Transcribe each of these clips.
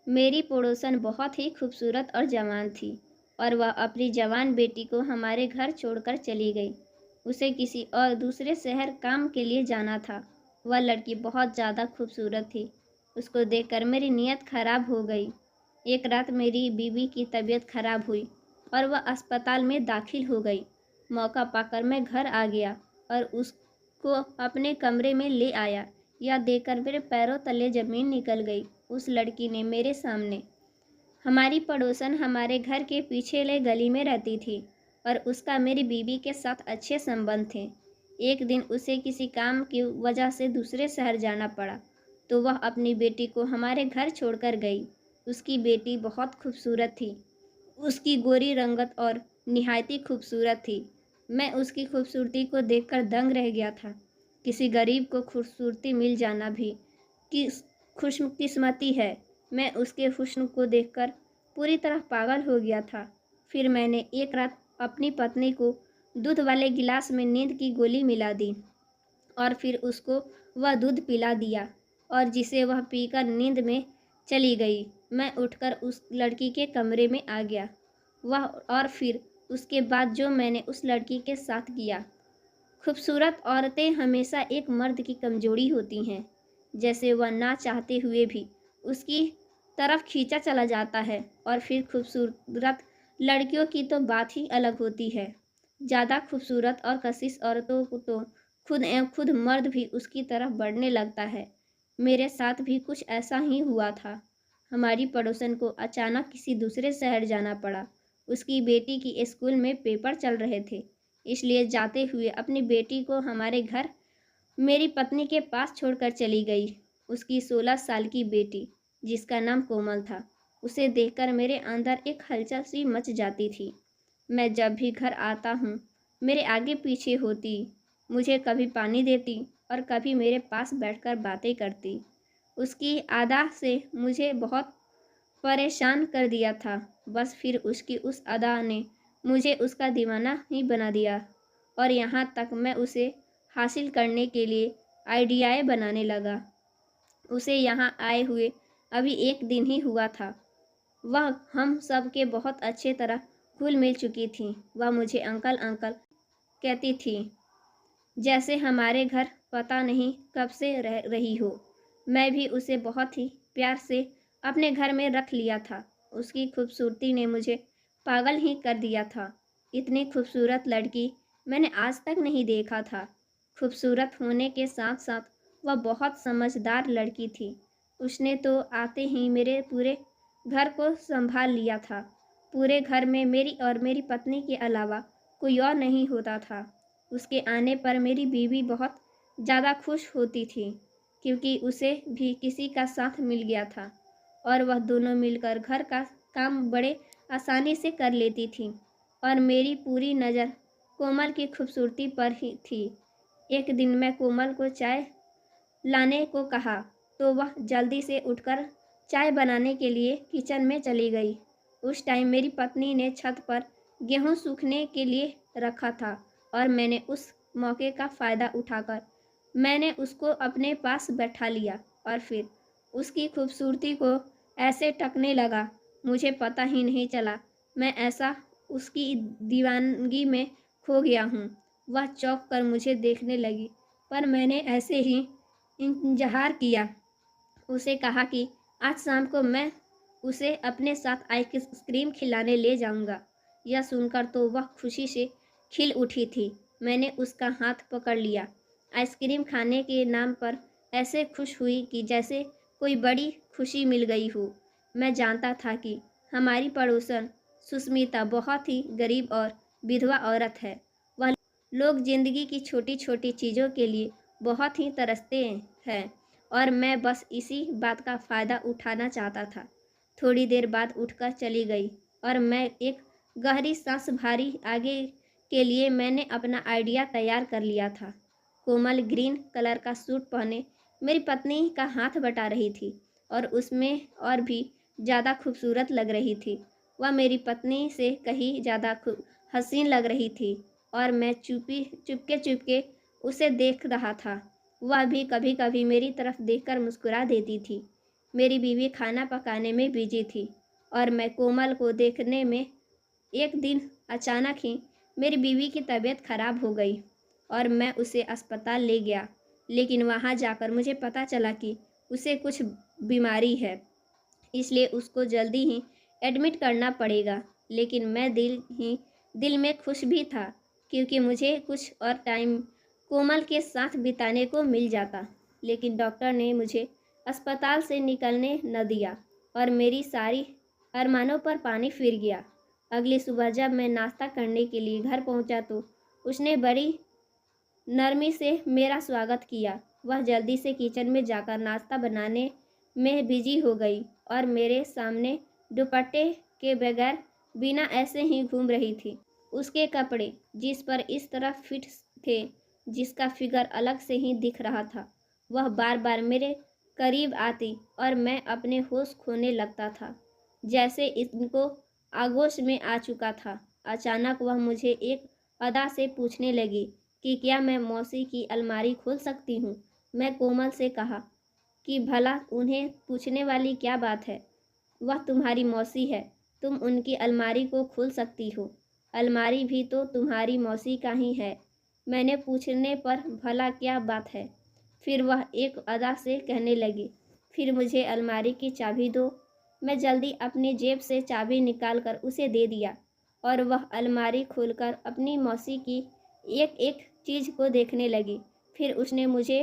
मेरी पड़ोसन बहुत ही खूबसूरत और जवान थी और वह अपनी जवान बेटी को हमारे घर छोड़कर चली गई। उसे किसी और दूसरे शहर काम के लिए जाना था। वह लड़की बहुत ज़्यादा खूबसूरत थी। उसको देखकर मेरी नीयत खराब हो गई। एक रात मेरी बीवी की तबीयत खराब हुई और वह अस्पताल में दाखिल हो गई। मौका पाकर मैं घर आ गया और उसको अपने कमरे में ले आया। यह देखकर मेरे पैरों तले ज़मीन निकल गई। उस लड़की ने मेरे सामने हमारी पड़ोसन हमारे घर के पिछले गली में रहती थी और उसका मेरी बीवी के साथ अच्छे संबंध थे। एक दिन उसे किसी काम की वजह से दूसरे शहर जाना पड़ा, तो वह अपनी बेटी को हमारे घर छोड़कर गई। उसकी बेटी बहुत खूबसूरत थी। उसकी गोरी रंगत और निहायती खूबसूरत थी। मैं उसकी खूबसूरती को देखकर दंग रह गया था। किसी गरीब को खूबसूरती मिल जाना भी किस खुशकिस्मती है। मैं उसके हुस्न को देखकर पूरी तरह पागल हो गया था। फिर मैंने एक रात अपनी पत्नी को दूध वाले गिलास में नींद की गोली मिला दी और फिर उसको वह दूध पिला दिया और जिसे वह पीकर नींद में चली गई। मैं उठकर उस लड़की के कमरे में आ गया। वह और फिर उसके बाद जो मैंने उस लड़की के साथ किया। खूबसूरत औरतें हमेशा एक मर्द की कमजोरी होती हैं। जैसे वह ना चाहते हुए भी उसकी तरफ खींचा चला जाता है। और फिर खूबसूरत लड़कियों की तो बात ही अलग होती है। ज़्यादा खूबसूरत और कशिश औरतों को तो खुद मर्द भी उसकी तरफ बढ़ने लगता है। मेरे साथ भी कुछ ऐसा ही हुआ था। हमारी पड़ोसन को अचानक किसी दूसरे शहर जाना पड़ा। उसकी बेटी की स्कूल में पेपर चल रहे थे, इसलिए जाते हुए अपनी बेटी को हमारे घर मेरी पत्नी के पास छोड़कर चली गई। उसकी 16 साल की बेटी, जिसका नाम कोमल था, उसे देखकर मेरे अंदर एक हलचल सी मच जाती थी। मैं जब भी घर आता हूँ, मेरे आगे पीछे होती, मुझे कभी पानी देती और कभी मेरे पास बैठकर बातें करती। उसकी अदा से मुझे बहुत परेशान कर दिया था। बस फिर उसकी उस अदा ने मुझे उसका दीवाना ही बना दिया और यहाँ तक मैं उसे हासिल करने के लिए आइडियाएँ बनाने लगा। उसे यहाँ आए हुए अभी एक दिन ही हुआ था। वह हम सब के बहुत अच्छे तरह घुल मिल चुकी थी। वह मुझे अंकल अंकल कहती थी, जैसे हमारे घर पता नहीं कब से रह रही हो। मैं भी उसे बहुत ही प्यार से अपने घर में रख लिया था। उसकी खूबसूरती ने मुझे पागल ही कर दिया था। इतनी खूबसूरत लड़की मैंने आज तक नहीं देखा था। खूबसूरत होने के साथ साथ वह बहुत समझदार लड़की थी। उसने तो आते ही मेरे पूरे घर को संभाल लिया था। पूरे घर में मेरी और मेरी पत्नी के अलावा कोई और नहीं होता था। उसके आने पर मेरी बीवी बहुत ज़्यादा खुश होती थी, क्योंकि उसे भी किसी का साथ मिल गया था और वह दोनों मिलकर घर का काम बड़े आसानी से कर लेती थी। और मेरी पूरी नज़र कोमल की खूबसूरती पर ही थी। एक दिन मैं कोमल को चाय लाने को कहा, तो वह जल्दी से उठकर चाय बनाने के लिए किचन में चली गई। उस टाइम मेरी पत्नी ने छत पर गेहूं सूखने के लिए रखा था और मैंने उस मौके का फ़ायदा उठाकर मैंने उसको अपने पास बैठा लिया और फिर उसकी खूबसूरती को ऐसे टकने लगा, मुझे पता ही नहीं चला। मैं ऐसा उसकी दीवानगी में खो गया हूँ। वह चौंक कर मुझे देखने लगी, पर मैंने ऐसे ही इंतज़ार किया। उसे कहा कि आज शाम को मैं उसे अपने साथ आइसक्रीम खिलाने ले जाऊंगा। यह सुनकर तो वह खुशी से खिल उठी थी। मैंने उसका हाथ पकड़ लिया। आइसक्रीम खाने के नाम पर ऐसे खुश हुई कि जैसे कोई बड़ी खुशी मिल गई हो। मैं जानता था कि हमारी पड़ोसन सुस्मिता बहुत ही गरीब और विधवा औरत है। वह लोग जिंदगी की छोटी छोटी चीज़ों के लिए बहुत ही तरसते हैं और मैं बस इसी बात का फ़ायदा उठाना चाहता था। थोड़ी देर बाद उठकर चली गई और मैं एक गहरी सांस भारी आगे के लिए मैंने अपना आइडिया तैयार कर लिया था। कोमल ग्रीन कलर का सूट पहने मेरी पत्नी का हाथ बटा रही थी और उसमें और भी ज़्यादा खूबसूरत लग रही थी। वह मेरी पत्नी से कहीं ज़्यादा हसीन लग रही थी और मैं चुपके चुपके उसे देख रहा था। वह भी कभी कभी मेरी तरफ देखकर मुस्कुरा देती थी। मेरी बीवी खाना पकाने में बिजी थी और मैं कोमल को देखने में एक दिन अचानक ही मेरी बीवी की तबीयत खराब हो गई और मैं उसे अस्पताल ले गया। लेकिन वहाँ जाकर मुझे पता चला कि उसे कुछ बीमारी है, इसलिए उसको जल्दी ही एडमिट करना पड़ेगा। लेकिन मैं दिल में खुश भी था, क्योंकि मुझे कुछ और टाइम कोमल के साथ बिताने को मिल जाता। लेकिन डॉक्टर ने मुझे अस्पताल से निकलने न दिया और मेरी सारी अरमानों पर पानी फिर गया। अगली सुबह जब मैं नाश्ता करने के लिए घर पहुंचा तो उसने बड़ी नरमी से मेरा स्वागत किया। वह जल्दी से किचन में जाकर नाश्ता बनाने में बिजी हो गई और मेरे सामने दुपट्टे के बगैर बिना ऐसे ही घूम रही थी। उसके कपड़े जिस पर इस तरह फिट थे, जिसका फिगर अलग से ही दिख रहा था। वह बार बार मेरे करीब आती और मैं अपने होश खोने लगता था, जैसे इनको आगोश में आ चुका था। अचानक वह मुझे एक अदा से पूछने लगी कि क्या मैं मौसी की अलमारी खोल सकती हूँ। मैं कोमल से कहा कि भला उन्हें पूछने वाली क्या बात है, वह तुम्हारी मौसी है, तुम उनकी अलमारी को खोल सकती हो। अलमारी भी तो तुम्हारी मौसी का ही है। मैंने पूछने पर भला क्या बात है। फिर वह एक अदा से कहने लगी, फिर मुझे अलमारी की चाबी दो। मैं जल्दी अपनी जेब से चाबी निकाल कर उसे दे दिया और वह अलमारी खोलकर अपनी मौसी की एक एक चीज़ को देखने लगी। फिर उसने मुझे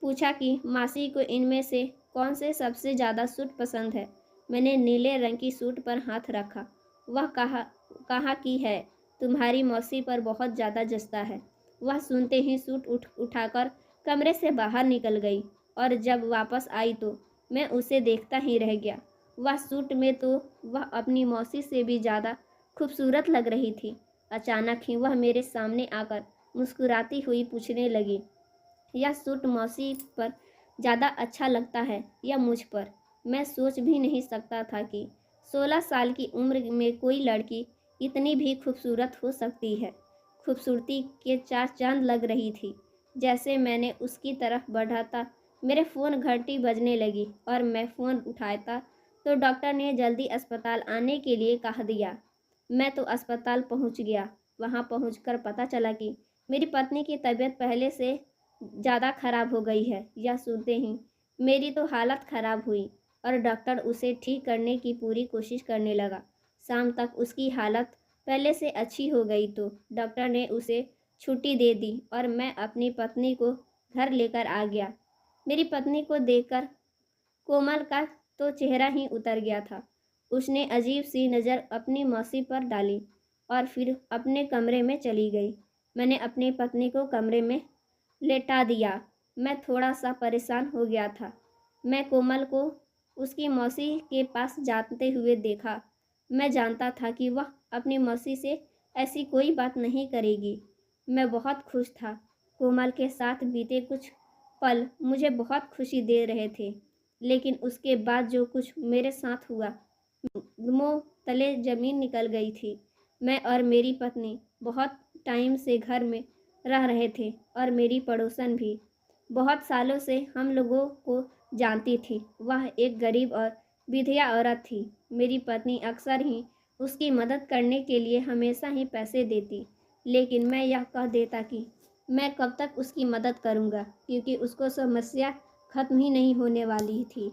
पूछा कि मासी को इनमें से कौन से सबसे ज़्यादा सूट पसंद है। मैंने नीले रंग की सूट पर हाथ रखा। वह कहा कि है, तुम्हारी मौसी पर बहुत ज़्यादा जचता है। वह सुनते ही सूट उठाकर कमरे से बाहर निकल गई और जब वापस आई तो मैं उसे देखता ही रह गया। वह सूट में तो वह अपनी मौसी से भी ज़्यादा खूबसूरत लग रही थी। अचानक ही वह मेरे सामने आकर मुस्कुराती हुई पूछने लगी, यह सूट मौसी पर ज़्यादा अच्छा लगता है या मुझ पर। मैं सोच भी नहीं सकता था कि 16 साल की उम्र में कोई लड़की इतनी भी खूबसूरत हो सकती है। खूबसूरती के चार चांद लग रही थी। जैसे मैंने उसकी तरफ बढ़ाता मेरे फ़ोन घंटी बजने लगी और मैं फ़ोन उठाता तो डॉक्टर ने जल्दी अस्पताल आने के लिए कह दिया। मैं तो अस्पताल पहुंच गया। वहां पहुंचकर पता चला कि मेरी पत्नी की तबीयत पहले से ज़्यादा खराब हो गई है। यह सुनते ही मेरी तो हालत ख़राब हुई और डॉक्टर उसे ठीक करने की पूरी कोशिश करने लगा। शाम तक उसकी हालत पहले से अच्छी हो गई तो डॉक्टर ने उसे छुट्टी दे दी और मैं अपनी पत्नी को घर लेकर आ गया। मेरी पत्नी को देखकर कोमल का तो चेहरा ही उतर गया था। उसने अजीब सी नज़र अपनी मौसी पर डाली और फिर अपने कमरे में चली गई। मैंने अपनी पत्नी को कमरे में लेटा दिया। मैं थोड़ा सा परेशान हो गया था। मैं कोमल को उसकी मौसी के पास जाते हुए देखा। मैं जानता था कि वह अपनी मौसी से ऐसी कोई बात नहीं करेगी। मैं बहुत खुश था। कोमल के साथ बीते कुछ पल मुझे बहुत खुशी दे रहे थे, लेकिन उसके बाद जो कुछ मेरे साथ हुआ, मुँह तले ज़मीन निकल गई थी। मैं और मेरी पत्नी बहुत टाइम से घर में रह रहे थे और मेरी पड़ोसन भी बहुत सालों से हम लोगों को जानती थी। वह एक गरीब और विधवा औरत थी। मेरी पत्नी अक्सर ही उसकी मदद करने के लिए हमेशा ही पैसे देती, लेकिन मैं यह कह देता कि मैं कब तक उसकी मदद करूँगा, क्योंकि उसको समस्या ख़त्म ही नहीं होने वाली थी।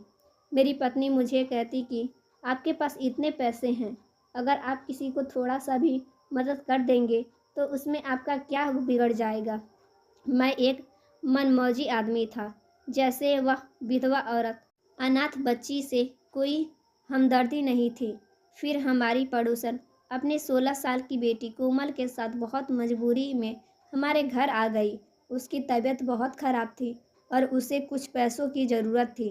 मेरी पत्नी मुझे कहती कि आपके पास इतने पैसे हैं, अगर आप किसी को थोड़ा सा भी मदद कर देंगे तो उसमें आपका क्या बिगड़ जाएगा। मैं एक मनमौजी आदमी था। जैसे वह विधवा औरत, अनाथ बच्ची से कोई हमदर्दी नहीं थी। फिर हमारी पड़ोसन अपने 16 साल की बेटी कोमल के साथ बहुत मजबूरी में हमारे घर आ गई। उसकी तबीयत बहुत ख़राब थी और उसे कुछ पैसों की ज़रूरत थी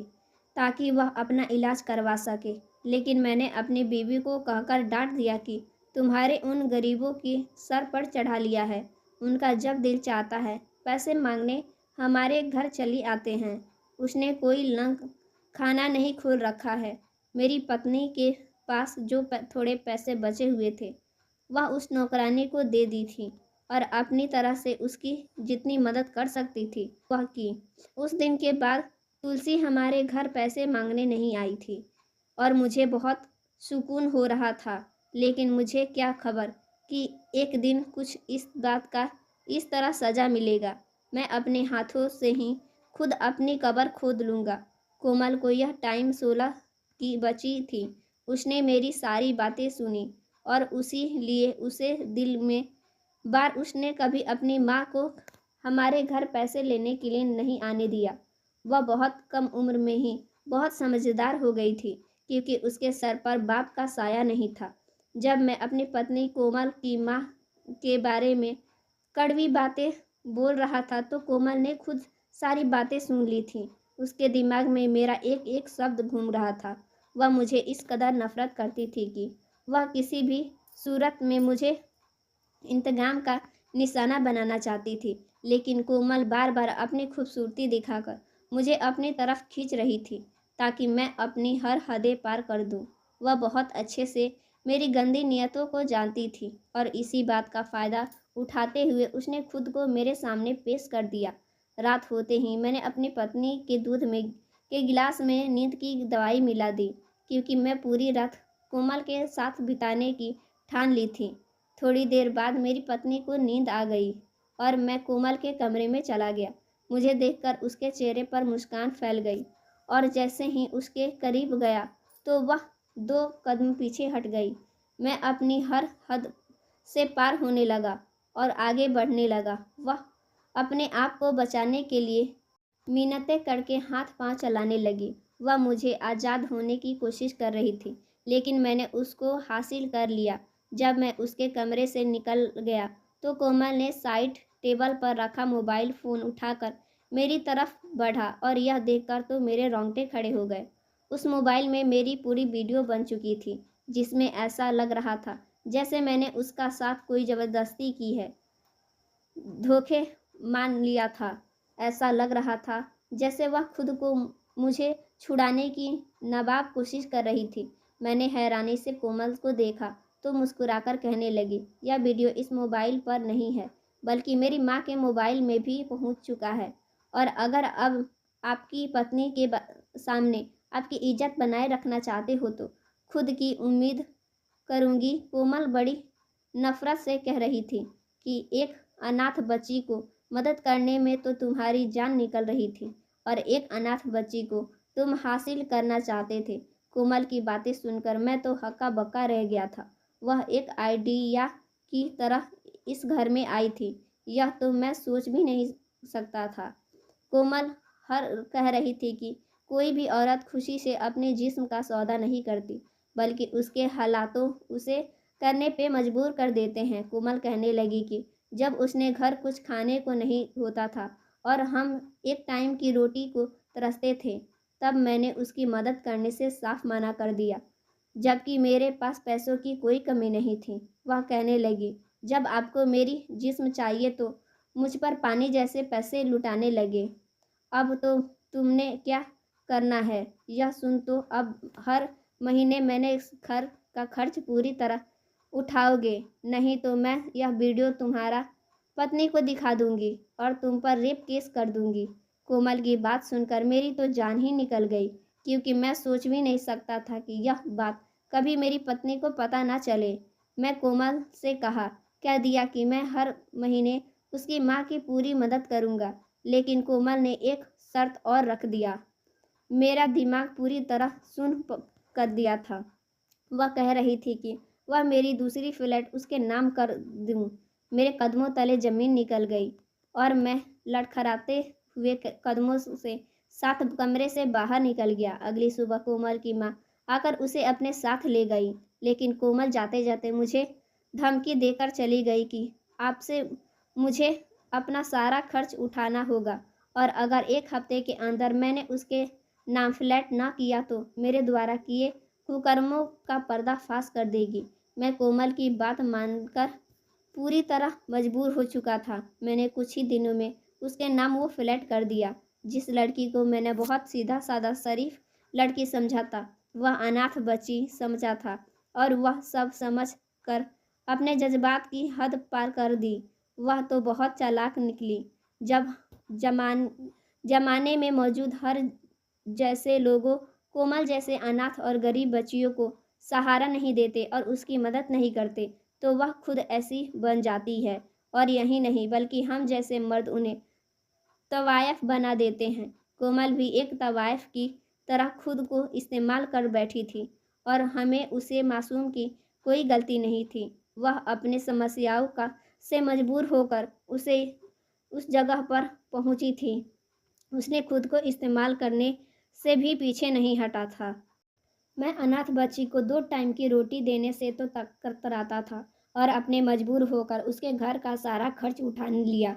ताकि वह अपना इलाज करवा सके। लेकिन मैंने अपनी बीवी को कहकर डांट दिया कि तुम्हारे उन गरीबों की सर पर चढ़ा लिया है। उनका जब दिल चाहता है पैसे मांगने हमारे घर चली आते हैं। उसने कोई लंक खाना नहीं खोल रखा है। मेरी पत्नी के पास जो थोड़े पैसे बचे हुए थे वह उस नौकरानी को दे दी थी और अपनी तरह से उसकी जितनी मदद कर सकती थी वह की। उस दिन के बाद तुलसी हमारे घर पैसे मांगने नहीं आई थी और मुझे बहुत सुकून हो रहा था। लेकिन मुझे क्या खबर कि एक दिन कुछ इस बात का इस तरह सज़ा मिलेगा। मैं अपने हाथों से ही खुद अपनी कब्र खोद लूँगा। कोमल को यह टाइम 16 की बची थी। उसने मेरी सारी बातें सुनी और उसी लिए उसे दिल में बार उसने कभी अपनी माँ को हमारे घर पैसे लेने के लिए नहीं आने दिया। वह बहुत कम उम्र में ही बहुत समझदार हो गई थी, क्योंकि उसके सर पर बाप का साया नहीं था। जब मैं अपनी पत्नी कोमल की माँ के बारे में कड़वी बातें बोल रहा था तो कोमल ने खुद सारी बातें सुन ली थी। उसके दिमाग में मेरा एक एक शब्द घूम रहा था। वह मुझे इस कदर नफरत करती थी कि वह किसी भी सूरत में मुझे इंतकाम का निशाना बनाना चाहती थी। लेकिन कोमल बार बार अपनी खूबसूरती दिखाकर मुझे अपनी तरफ खींच रही थी, ताकि मैं अपनी हर हदें पार कर दूं। वह बहुत अच्छे से मेरी गंदी नीयतों को जानती थी और इसी बात का फ़ायदा उठाते हुए उसने खुद को मेरे सामने पेश कर दिया। रात होते ही मैंने अपनी पत्नी के दूध में के गिलास में नींद की दवाई मिला दी, क्योंकि मैं पूरी रात कोमल के साथ बिताने की ठान ली थी। थोड़ी देर बाद मेरी पत्नी को नींद आ गई और मैं कोमल के कमरे में चला गया। मुझे देखकर उसके चेहरे पर मुस्कान फैल गई और जैसे ही उसके करीब गया तो वह 2 कदम पीछे हट गई। मैं अपनी हर हद से पार होने लगा और आगे बढ़ने लगा। वह अपने आप को बचाने के लिए मिन्नतें करके हाथ पांव चलाने लगी। वह मुझे आज़ाद होने की कोशिश कर रही थी, लेकिन मैंने उसको हासिल कर लिया। जब मैं उसके कमरे से निकल गया तो कोमल ने साइड टेबल पर रखा मोबाइल फ़ोन उठाकर मेरी तरफ बढ़ा और यह देखकर तो मेरे रोंगटे खड़े हो गए। उस मोबाइल में मेरी पूरी वीडियो बन चुकी थी, जिसमें ऐसा लग रहा था जैसे मैंने उसका साथ कोई ज़बरदस्ती की है, धोखे मान लिया था। ऐसा लग रहा था जैसे वह खुद को मुझे छुड़ाने की नाबाक कोशिश कर रही थी। मैंने हैरानी से कोमल को देखा तो मुस्कुराकर कहने लगी, यह वीडियो इस मोबाइल पर नहीं है, बल्कि मेरी माँ के मोबाइल में भी पहुँच चुका है। और अगर अब आपकी पत्नी के सामने आपकी इज्जत बनाए रखना चाहते हो तो खुद की उम्मीद करूँगी। कोमल बड़ी नफ़रत से कह रही थी कि एक अनाथ बच्ची को मदद करने में तो तुम्हारी जान निकल रही थी और एक अनाथ बच्ची को तुम हासिल करना चाहते थे। कोमल की बातें सुनकर मैं तो हक्का बक्का रह गया था। वह एक आइडिया की तरह इस घर में आई थी, यह तो मैं सोच भी नहीं सकता था। कोमल हर कह रही थी कि कोई भी औरत खुशी से अपने जिस्म का सौदा नहीं करती, बल्कि उसके हालातों उसे करने पे मजबूर कर देते हैं। कोमल कहने लगी कि जब उसने घर कुछ खाने को नहीं होता था और हम एक टाइम की रोटी को तरसते थे, तब मैंने उसकी मदद करने से साफ मना कर दिया, जबकि मेरे पास पैसों की कोई कमी नहीं थी। वह कहने लगी, जब आपको मेरी जिस्म चाहिए तो मुझ पर पानी जैसे पैसे लुटाने लगे। अब तो तुमने क्या करना है यह सुन तो अब हर महीने मैंने इस घर का खर्च पूरी तरह उठाओगे, नहीं तो मैं यह वीडियो तुम्हारा पत्नी को दिखा दूंगी और तुम पर रेप केस कर दूंगी। कोमल की बात सुनकर मेरी तो जान ही निकल गई, क्योंकि मैं सोच भी नहीं सकता था कि यह बात कभी मेरी पत्नी को पता ना चले। मैं कोमल से कह दिया कि मैं हर महीने उसकी माँ की पूरी मदद करूँगा, लेकिन कोमल ने एक शर्त और रख दिया। मेरा दिमाग पूरी तरह कर दिया था। वह कह रही थी कि वह मेरी दूसरी फ्लैट उसके नाम कर दूँ। मेरे कदमों तले ज़मीन निकल गई और मैं लड़खड़ाते हुए कदमों से साथ कमरे से बाहर निकल गया। अगली सुबह कोमल की माँ आकर उसे अपने साथ ले गई, लेकिन कोमल जाते जाते मुझे धमकी देकर चली गई कि आपसे मुझे अपना सारा खर्च उठाना होगा और अगर 1 हफ्ते के अंदर मैंने उसके नाम फ्लैट ना किया तो मेरे द्वारा किए कुकर्मों का पर्दाफाश कर देगी। मैं कोमल की बात मानकर पूरी तरह मजबूर हो चुका था। मैंने कुछ ही दिनों में उसके नाम वो फ्लैट कर दिया। जिस लड़की को मैंने बहुत सीधा साधा शरीफ लड़की समझा था, वह अनाथ बच्ची समझा था और वह सब समझ कर अपने जज्बात की हद पार कर दी। वह तो बहुत चालाक निकली। जब जमाने में मौजूद हर जैसे लोगों कोमल जैसे अनाथ और गरीब बच्चियों को सहारा नहीं देते और उसकी मदद नहीं करते, तो वह खुद ऐसी बन जाती है। और यही नहीं, बल्कि हम जैसे मर्द उन्हें तवायफ बना देते हैं। कोमल भी एक तवायफ की तरह खुद को इस्तेमाल कर बैठी थी और हमें उसे मासूम की कोई गलती नहीं थी। वह अपने समस्याओं का से मजबूर होकर उसे उस जगह पर पहुंची थी। उसने खुद को इस्तेमाल करने से भी पीछे नहीं हटा था। मैं अनाथ बच्ची को 2 टाइम की रोटी देने से तो तक कतराता था और अपने मजबूर होकर उसके घर का सारा खर्च उठा लिया।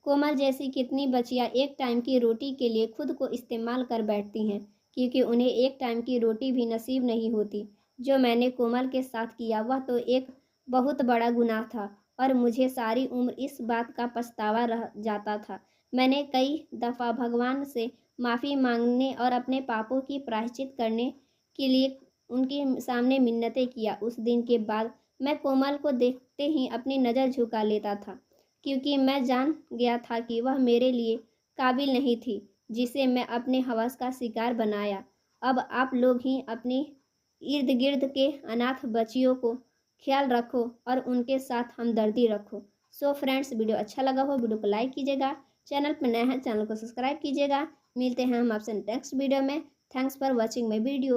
कोमल जैसी कितनी बच्चियां एक टाइम की रोटी के लिए खुद को इस्तेमाल कर बैठती हैं, क्योंकि उन्हें एक टाइम की रोटी भी नसीब नहीं होती। जो मैंने कोमल के साथ किया वह तो एक बहुत बड़ा गुनाह था और मुझे सारी उम्र इस बात का पछतावा रह जाता था। मैंने कई दफ़ा भगवान से माफ़ी मांगने और अपने पापों की प्रायश्चित करने के लिए उनके सामने मिन्नतें किया। उस दिन के बाद मैं कोमल को देखते ही अपनी नज़र झुका लेता था, क्योंकि मैं जान गया था कि वह मेरे लिए काबिल नहीं थी, जिसे मैं अपने हवस का शिकार बनाया। अब आप लोग ही अपने इर्द गिर्द के अनाथ बच्चियों को ख्याल रखो और उनके साथ हमदर्दी रखो। सो फ्रेंड्स, वीडियो अच्छा लगा हो वीडियो को लाइक कीजिएगा, चैनल पर नया है चैनल को सब्सक्राइब कीजिएगा। मिलते हैं हम आपसे नेक्स्ट वीडियो में। Thanks for watching my video.